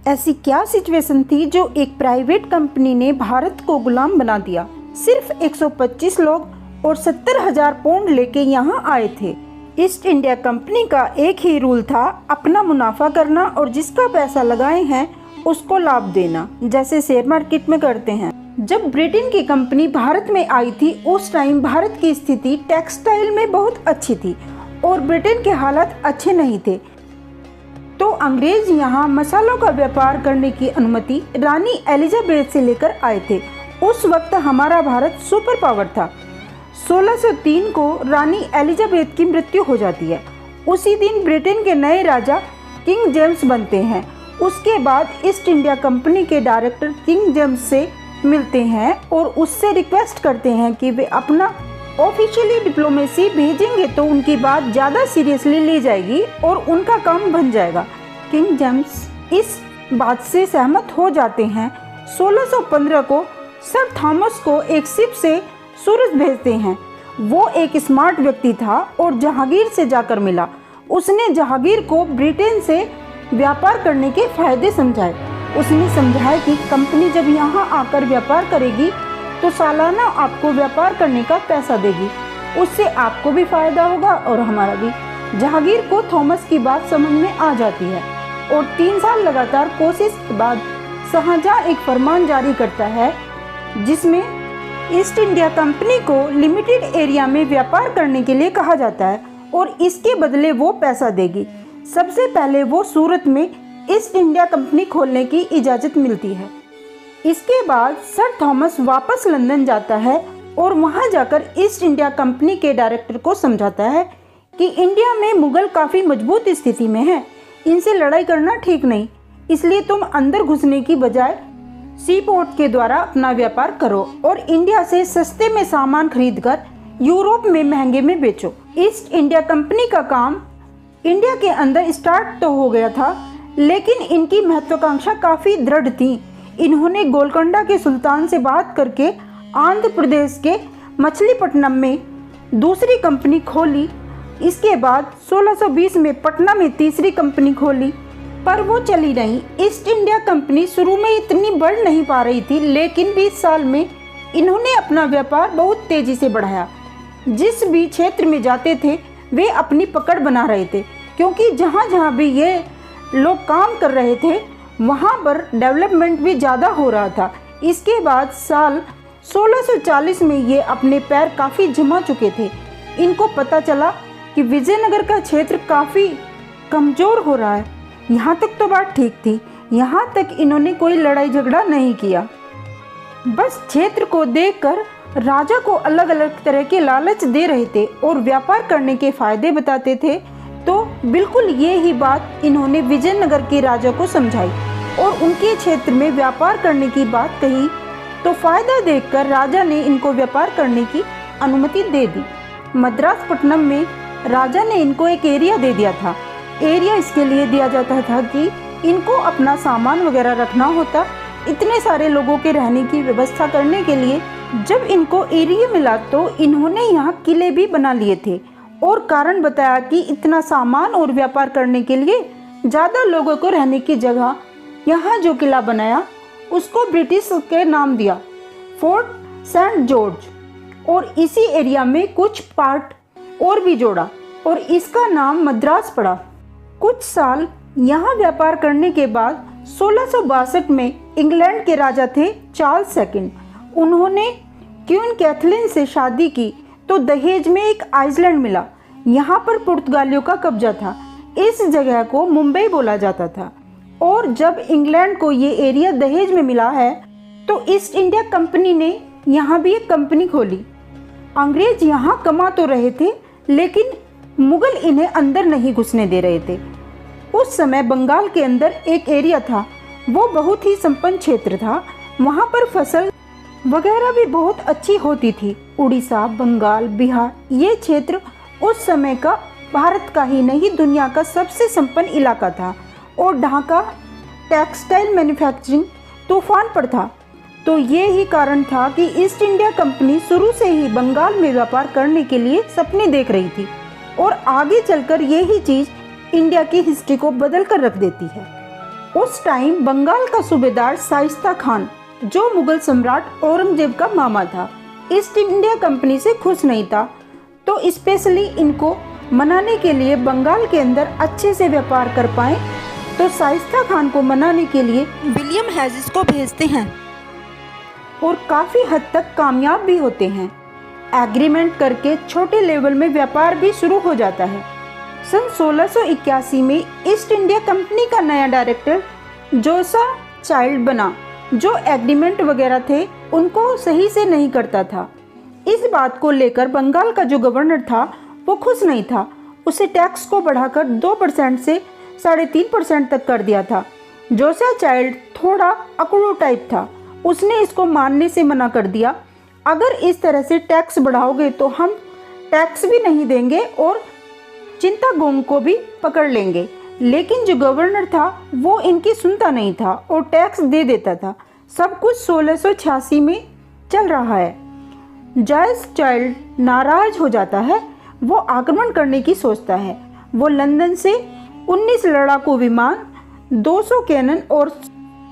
ऐसी क्या सिचुएशन थी जो एक प्राइवेट कंपनी ने भारत को गुलाम बना दिया। सिर्फ 125 लोग और 70,000 पाउंड लेके यहाँ आए थे। ईस्ट इंडिया कंपनी का एक ही रूल था, अपना मुनाफा करना और जिसका पैसा लगाए हैं उसको लाभ देना, जैसे शेयर मार्केट में करते हैं। जब ब्रिटेन की कंपनी भारत में आई थी उस टाइम भारत की स्थिति टेक्सटाइल में बहुत अच्छी थी और ब्रिटेन के हालात अच्छे नहीं थे। तो अंग्रेज यहाँ मसालों का व्यापार करने की अनुमति रानी एलिजाबेथ से लेकर आए थे। उस वक्त हमारा भारत सुपर पावर था। 1603 को रानी एलिजाबेथ की मृत्यु हो जाती है। उसी दिन ब्रिटेन के नए राजा किंग जेम्स बनते हैं। उसके बाद ईस्ट इंडिया कंपनी के डायरेक्टर किंग जेम्स से मिलते हैं और उससे रिक्वेस्ट करते हैं कि वे अपना ऑफिशियली डिप्लोमेसी भेजेंगे तो उनकी बात ज़्यादा सीरियसली ली जाएगी और उनका काम बन जाएगा। किंग जेम्स इस बात से सहमत हो जाते हैं। 1615 को सर थॉमस को एक शिप से सूरत भेजते हैं। वो एक स्मार्ट व्यक्ति था और जहांगीर से जाकर मिला। उसने जहांगीर को ब्रिटेन से व्यापार करने के फायदे समझाए। उसने समझाया कि कंपनी जब यहाँ आकर व्यापार करेगी तो सालाना आपको व्यापार करने का पैसा देगी, उससे आपको भी फायदा होगा और हमारा भी। जहांगीर को थॉमस की बात समझ में आ जाती है और 3 साल लगातार कोशिश के बाद शाहजहां एक फरमान जारी करता है जिसमें ईस्ट इंडिया कंपनी को लिमिटेड एरिया में व्यापार करने के लिए कहा जाता है और इसके बदले वो पैसा देगी। सबसे पहले वो सूरत में ईस्ट इंडिया कंपनी खोलने की इजाज़त मिलती है। इसके बाद सर थॉमस वापस लंदन जाता है और वहां जाकर ईस्ट इंडिया कंपनी के डायरेक्टर को समझाता है कि इंडिया में मुगल काफ़ी मजबूत स्थिति में है, इनसे लड़ाई करना ठीक नहीं, इसलिए तुम अंदर घुसने की बजाय सी पोर्ट के द्वारा अपना व्यापार करो और इंडिया से सस्ते में सामान खरीदकर यूरोप में महंगे में बेचो। ईस्ट इंडिया कंपनी का काम इंडिया के अंदर स्टार्ट तो हो गया था, लेकिन इनकी महत्वाकांक्षा काफ़ी दृढ़ थी। इन्होंने गोलकोंडा के सुल्तान से बात करके आंध्र प्रदेश के मछलीपट्टनम में दूसरी कंपनी खोली। इसके बाद 1620 में पटना में तीसरी कंपनी खोली, पर वो चली नहीं। ईस्ट इंडिया कंपनी शुरू में इतनी बढ़ नहीं पा रही थी, लेकिन 20 साल में इन्होंने अपना व्यापार बहुत तेजी से बढ़ाया। जिस भी क्षेत्र में जाते थे वे अपनी पकड़ बना रहे थे, क्योंकि जहाँ जहाँ भी ये लोग काम कर रहे थे वहाँ पर डेवलपमेंट भी ज़्यादा हो रहा था। इसके बाद साल 1640 में ये अपने पैर काफ़ी जमा चुके थे। इनको पता चला कि विजयनगर का क्षेत्र काफ़ी कमज़ोर हो रहा है। यहाँ तक तो बात ठीक थी, यहाँ तक इन्होंने कोई लड़ाई झगड़ा नहीं किया। बस क्षेत्र को देखकर राजा को अलग अलग तरह के लालच दे रहे थे और व्यापार करने के फायदे बताते थे। तो बिल्कुल ये ही बात इन्होंने विजयनगर के राजा को समझाई और उनके क्षेत्र में व्यापार करने की बात कही। तो फायदा देखकर राजा ने इनको व्यापार करने की अनुमति दे दी। मद्रास पट्टनम में राजा ने इनको एक एरिया दे दिया था। एरिया इसके लिए दिया जाता था कि इनको अपना सामान वगैरह रखना होता, इतने सारे लोगों के रहने की व्यवस्था करने के लिए। जब इनको एरिया मिला तो इन्होंने यहाँ किले भी बना लिए थे और कारण बताया कि इतना सामान और व्यापार करने के लिए ज़्यादा लोगों को रहने की जगह यहाँ जो किला बनाया उसको ब्रिटिश के नाम दिया, फोर्ट सेंट जॉर्ज, और इसी एरिया में कुछ पार्ट और भी जोड़ा और इसका नाम मद्रास पड़ा। कुछ साल यहाँ व्यापार करने के बाद 1662 में इंग्लैंड के राजा थे चार्ल्स सेकंड। उन्होंने क्वीन कैथरीन से शादी की तो दहेज में एक आइसलैंड मिला। यहाँ पर पुर्तगालियों का कब्जा था। इस जगह को मुंबई बोला जाता था। और जब इंग्लैंड को ये एरिया दहेज में मिला है तो ईस्ट इंडिया कंपनी ने यहाँ भी एक कंपनी खोली। अंग्रेज यहाँ कमा तो रहे थे, लेकिन मुगल इन्हें अंदर नहीं घुसने दे रहे थे। उस समय बंगाल के अंदर एक एरिया था, वो बहुत ही संपन्न क्षेत्र था। वहाँ पर फसल वगैरह भी बहुत अच्छी होती थी। उड़ीसा, बंगाल, बिहार, ये क्षेत्र उस समय का भारत का ही नहीं दुनिया का सबसे संपन्न इलाका था और ढाका टेक्सटाइल मैन्युफैक्चरिंग तूफान पर था। तो ये ही कारण था कि ईस्ट इंडिया कंपनी शुरू से ही बंगाल में व्यापार करने के लिए सपने देख रही थी और आगे चलकर यही चीज़ इंडिया की हिस्ट्री को बदल कर रख देती है। उस टाइम बंगाल का सूबेदार शाइस्ता खान, जो मुगल सम्राट औरंगजेब का मामा था, ईस्ट इंडिया कंपनी से खुश नहीं था। तो स्पेशली इनको मनाने के लिए, बंगाल के अंदर अच्छे से व्यापार कर पाए, तो शाइस्ता खान को मनाने के लिए विलियम हेजिस को भेजते हैं और काफ़ी हद तक कामयाब भी होते हैं। एग्रीमेंट करके छोटे लेवल में व्यापार भी शुरू हो जाता है। सन 1681 में ईस्ट इंडिया कंपनी का नया डायरेक्टर जोसेफ चाइल्ड बना, जो एग्रीमेंट वगैरह थे उनको सही से नहीं करता था। इस बात को लेकर बंगाल का जो गवर्नर था वो खुश नहीं था। उसे टैक्स को बढ़ाकर 2% से 3.5% तक कर दिया था। जोसेफ चाइल्ड थोड़ा अकड़ू टाइप था, उसने इसको मानने से मना कर दिया। अगर इस तरह से टैक्स बढ़ाओगे तो हम टैक्स भी नहीं देंगे और चिंतागोंग को भी पकड़ लेंगे। लेकिन जो गवर्नर था वो इनकी सुनता नहीं था और टैक्स दे देता था। सब कुछ 1686 में चल रहा है। जोसेफ चाइल्ड नाराज हो जाता है, वो आक्रमण करने की सोचता है। वो लंदन से 19 लड़ाकू विमान, 200 कैनन और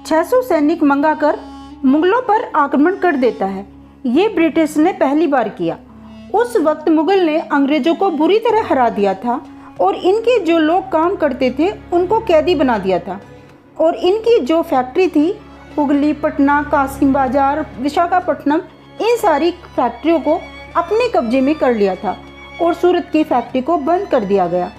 600 सैनिक मंगाकर मुगलों पर आक्रमण कर देता है। ये ब्रिटिश ने पहली बार किया। उस वक्त मुगल ने अंग्रेजों को बुरी तरह हरा दिया था और इनके जो लोग काम करते थे उनको कैदी बना दिया था। और इनकी जो फैक्ट्री थी, हुगली, पटना, कासिम बाजार, विशाखापट्टनम, इन सारी फैक्ट्रियों को अपने कब्जे में कर लिया था और सूरत की फैक्ट्री को बंद कर दिया गया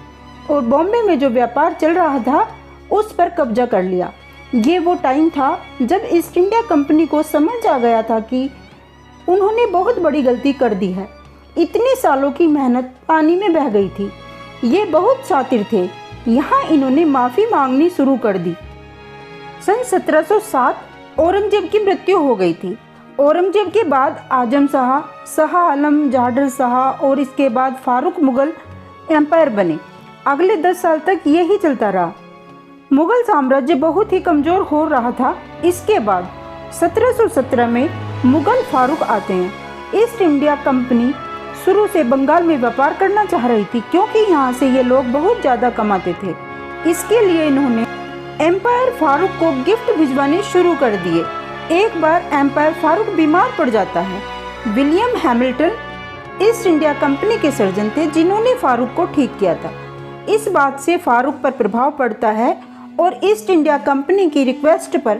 और बॉम्बे में जो व्यापार चल रहा था उस पर कब्जा कर लिया। ये वो टाइम था जब ईस्ट इंडिया कंपनी को समझ आ गया था कि उन्होंने बहुत बड़ी गलती कर दी है। इतने सालों की मेहनत पानी में बह गई थी। ये बहुत शातिर थे। यहाँ इन्होंने माफ़ी मांगनी शुरू कर दी। सन 1707 औरंगजेब की मृत्यु हो गई थी। औरंगजेब के बाद आजम शाह, शाह आलम, जहांगीर शाह और इसके बाद फारूक मुगल एम्पायर बने। अगले 10 साल तक यही चलता रहा। मुगल साम्राज्य बहुत ही कमज़ोर हो रहा था। इसके बाद 1717 में मुगल फारूक आते हैं। ईस्ट इंडिया कंपनी शुरू से बंगाल में व्यापार करना चाह रही थी क्योंकि यहाँ से ये लोग बहुत ज़्यादा कमाते थे। इसके लिए इन्होंने एम्पायर फारूक को गिफ्ट भिजवाने शुरू कर दिए। एक बार एम्पायर फारूक बीमार पड़ जाता है। William Hamilton east India company के सर्जन थे जिन्होंने फारूक को ठीक किया था। इस बात से फारूक पर प्रभाव पड़ता है और ईस्ट इंडिया कंपनी की रिक्वेस्ट पर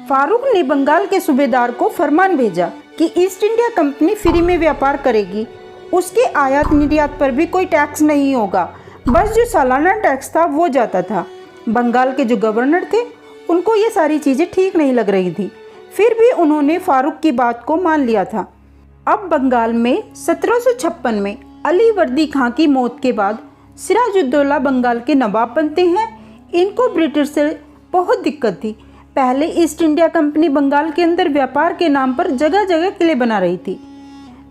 फारूक ने बंगाल के सूबेदार को फरमान भेजा कि ईस्ट इंडिया कंपनी फ्री में व्यापार करेगी। उसके आयात निर्यात पर भी कोई टैक्स नहीं होगा, बस जो सालाना टैक्स था वो जाता था। बंगाल के जो गवर्नर थे उनको ये सारी चीज़ें ठीक नहीं लग रही थी, फिर भी उन्होंने फारूक की बात को मान लिया था। अब बंगाल में 1756 में अली वर्दी खां की मौत के बाद सिराजुद्दौला बंगाल के नवाब बनते हैं। इनको ब्रिटिश से बहुत दिक्कत थी। पहले ईस्ट इंडिया कंपनी बंगाल के अंदर व्यापार के नाम पर जगह जगह किले बना रही थी।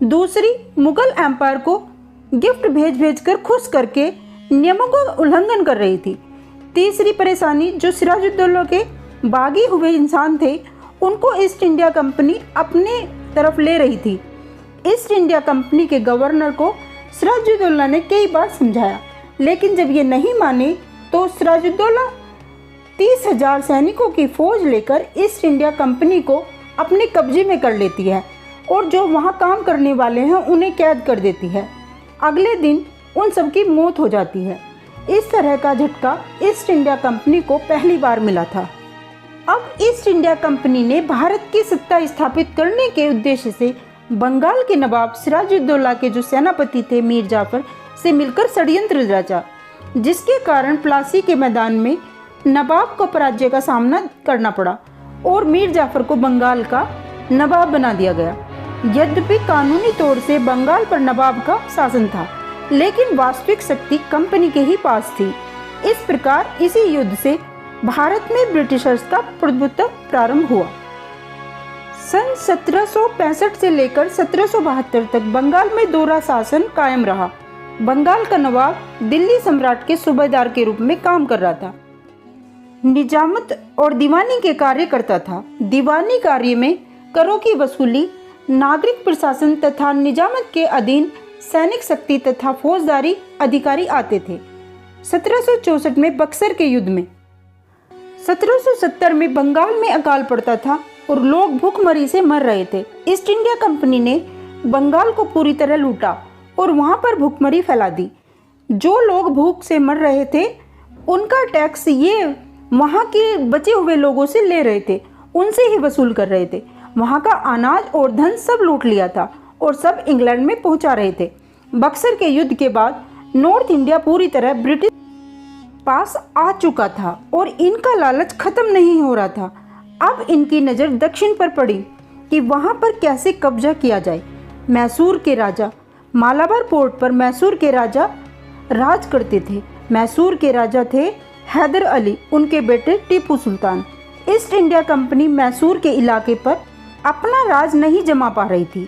दूसरी, मुगल एम्पायर को गिफ्ट भेज भेज कर खुश करके नियमों का उल्लंघन कर रही थी। तीसरी परेशानी, जो सिराजुद्दौला के बागी हुए इंसान थे उनको ईस्ट इंडिया कंपनी अपने तरफ ले रही थी। ईस्ट इंडिया कंपनी के गवर्नर को सिराजुद्दौला ने कई बार समझाया, लेकिन जब ये नहीं माने तो सिराजुद्दौला 30,000 सैनिकों की फौज लेकर ईस्ट इंडिया कंपनी को अपने कब्जे में कर लेती है और जो वहाँ काम करने वाले हैं उन्हें कैद कर देती है। अगले दिन उन सबकी मौत हो जाती है। इस तरह का झटका ईस्ट इंडिया कंपनी को पहली बार मिला था। अब ईस्ट इंडिया कंपनी ने भारत की सत्ता स्थापित करने के उद्देश्य से बंगाल के नवाब सिराजुद्दौला के जो सेनापति थे मीर जाफर से मिलकर षड्यंत्र रचा, जिसके कारण प्लासी के मैदान में नवाब को पराजय का सामना करना पड़ा और मीर जाफर को बंगाल का नवाब बना दिया गया। यद्यपि कानूनी तौर से बंगाल पर नवाब का शासन था, लेकिन वास्तविक शक्ति कंपनी के ही पास थी। इस प्रकार इसी युद्ध से भारत में ब्रिटिशर्स का प्रभुत्व प्रारंभ हुआ। सन 1765 से लेकर 1772 तक बंगाल में दोहरा शासन कायम रहा। बंगाल का नवाब दिल्ली सम्राट के सूबेदार के रूप में काम कर रहा था। निजामत और दीवानी के कार्य करता था। दीवानी कार्य में करों की वसूली, नागरिक प्रशासन तथा निजामत के अधीन सैनिक शक्ति तथा फौजदारी अधिकारी आते थे। 1764 में बक्सर के युद्ध में 1770 में बंगाल में अकाल पड़ता था और लोग भूखमरी से मर रहे थे। ईस्ट इंडिया कंपनी ने बंगाल को पूरी तरह लूटा और वहां पर भूखमरी फैला दी। जो लोग भूख से मर रहे थे उनका टैक्स ये वहां के बचे हुए लोगों से ले रहे थे, उनसे ही वसूल कर रहे थे। वहां का अनाज और धन सब लूट लिया था और सब इंग्लैंड में पहुंचा रहे थे। बक्सर के युद्ध के बाद नॉर्थ इंडिया पूरी तरह ब्रिटिश पास आ चुका था और इनका लालच खत्म नहीं हो रहा था। अब इनकी नज़र दक्षिण पर पड़ी कि वहां पर कैसे कब्जा किया जाए। मैसूर के राजा, मालाबार पोर्ट पर मैसूर के राजा राज करते थे। मैसूर के राजा थे हैदर अली, उनके बेटे Tipu Sultan. East India company Mysore के इलाके पर अपना राज नहीं जमा पा रही थी।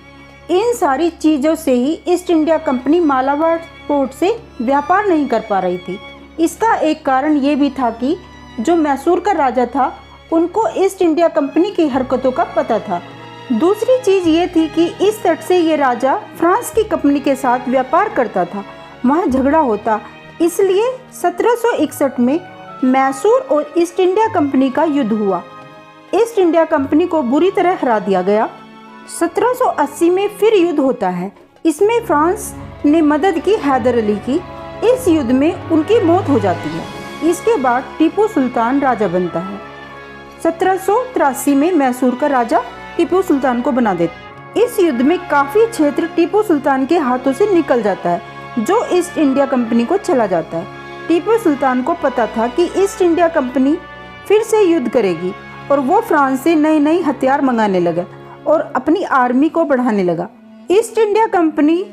इन सारी चीज़ों से ही East India Company Malabar port से व्यापार नहीं कर पा रही थी। इसका एक कारण ये भी था कि जो मैसूर का राजा था उनको ईस्ट इंडिया कंपनी की हरकतों का पता था। दूसरी चीज़ ये थी कि इस तट से ये राजा फ्रांस की कंपनी के साथ व्यापार करता था, वहाँ झगड़ा होता। इसलिए 1761 में मैसूर और ईस्ट इंडिया कंपनी का युद्ध हुआ। ईस्ट इंडिया कंपनी को बुरी तरह हरा दिया गया। 1780 में फिर युद्ध होता है। इसमें फ्रांस ने मदद की हैदर अली की। इस युद्ध में उनकी मौत हो जाती है। इसके बाद टीपू सुल्तान राजा बनता है। 1783 में मैसूर का राजा टीपू सुल्तान को बना देता। इस युद्ध में काफ़ी क्षेत्र टीपू सुल्तान के हाथों से निकल जाता है, जो ईस्ट इंडिया कंपनी को चला जाता है। टीपू सुल्तान को पता था कि ईस्ट इंडिया कंपनी फिर से युद्ध करेगी और वो फ्रांस से नए नए हथियार मंगाने लगा और अपनी आर्मी को बढ़ाने लगा। ईस्ट इंडिया कंपनी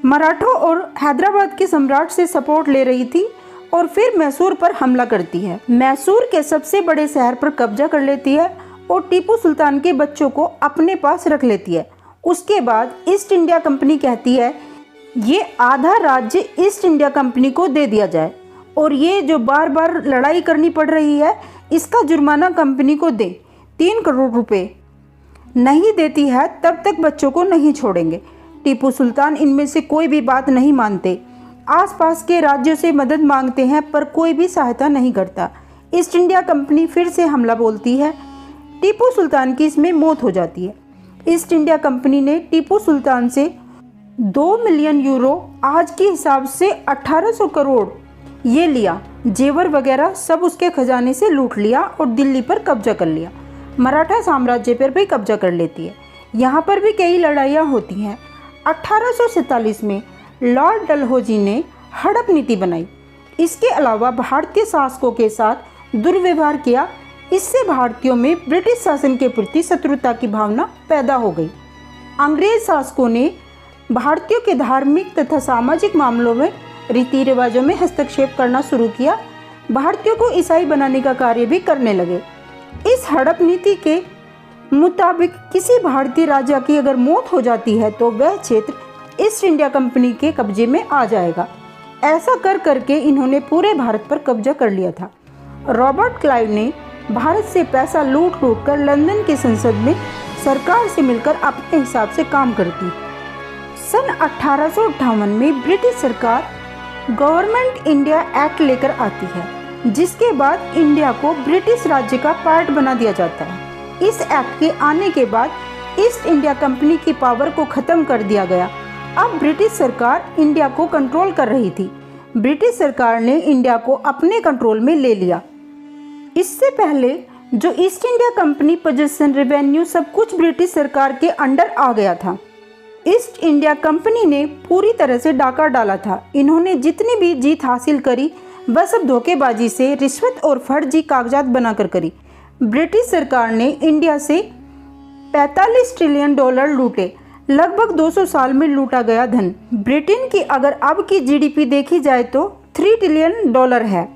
मराठों और हैदराबाद के सम्राट से सपोर्ट ले रही थी और फिर मैसूर पर हमला करती है। मैसूर के सबसे बड़े शहर पर कब्जा कर लेती है और टीपू सुल्तान के बच्चों को अपने पास रख लेती है। उसके बाद ईस्ट इंडिया कंपनी कहती है ये आधा राज्य ईस्ट इंडिया कंपनी को दे दिया जाए और ये जो बार बार लड़ाई करनी पड़ रही है इसका जुर्माना कंपनी को दे। 3 करोड़ रुपए नहीं देती है तब तक बच्चों को नहीं छोड़ेंगे। टीपू सुल्तान इनमें से कोई भी बात नहीं मानते। आसपास के राज्यों से मदद मांगते हैं पर कोई भी सहायता नहीं करता। ईस्ट इंडिया कंपनी फिर से हमला बोलती है। टीपू सुल्तान की इसमें मौत हो जाती है। ईस्ट इंडिया कंपनी ने टीपू सुल्तान से 2 मिलियन यूरो, आज के हिसाब से 1800 करोड़ ये लिया। जेवर वगैरह सब उसके खजाने से लूट लिया और दिल्ली पर कब्जा कर लिया। मराठा साम्राज्य पर भी कब्जा कर लेती है। यहाँ पर भी कई लड़ाइयाँ होती हैं। 1847 में लॉर्ड डलहौजी ने हड़प नीति बनाई। इसके अलावा भारतीय शासकों के साथ दुर्व्यवहार किया। इससे भारतीयों में ब्रिटिश शासन के प्रति शत्रुता की भावना पैदा हो गई। अंग्रेज शासकों ने भारतीयों के धार्मिक तथा सामाजिक मामलों में रीति रिवाजों में हस्तक्षेप करना शुरू किया। भारतीयों को ईसाई बनाने का कार्य भी करने लगे। इस हड़प नीति के मुताबिक किसी भारतीय राजा की अगर मौत हो जाती है तो वह क्षेत्र ईस्ट इंडिया कंपनी के कब्जे में आ जाएगा। ऐसा कर करके इन्होंने पूरे भारत पर कब्जा कर लिया था। रॉबर्ट क्लाइव ने भारत से पैसा लूट लूट कर लंदन की संसद में सरकार से मिलकर अपने हिसाब से काम करती। सन 1858 में ब्रिटिश सरकार गवर्नमेंट इंडिया एक्ट लेकर आती है, जिसके बाद इंडिया को ब्रिटिश राज्य का पार्ट बना दिया जाता है। इस एक्ट के आने के बाद ईस्ट इंडिया कंपनी की पावर को ख़त्म कर दिया गया। अब ब्रिटिश सरकार इंडिया को कंट्रोल कर रही थी। ब्रिटिश सरकार ने इंडिया को अपने कंट्रोल में ले लिया। इससे पहले जो east India company position, revenue सब कुछ ब्रिटिश सरकार के अंडर आ गया था। ईस्ट इंडिया कंपनी ने पूरी तरह से डाका डाला था। इन्होंने जितनी भी जीत हासिल करी वह सब धोखेबाजी से, रिश्वत और फर्जी कागजात बनाकर करी। ब्रिटिश सरकार ने इंडिया से 45 ट्रिलियन डॉलर लूटे। लगभग 200 साल में लूटा गया धन। ब्रिटेन की अगर अब की जीडीपी देखी जाए तो 3 ट्रिलियन डॉलर है।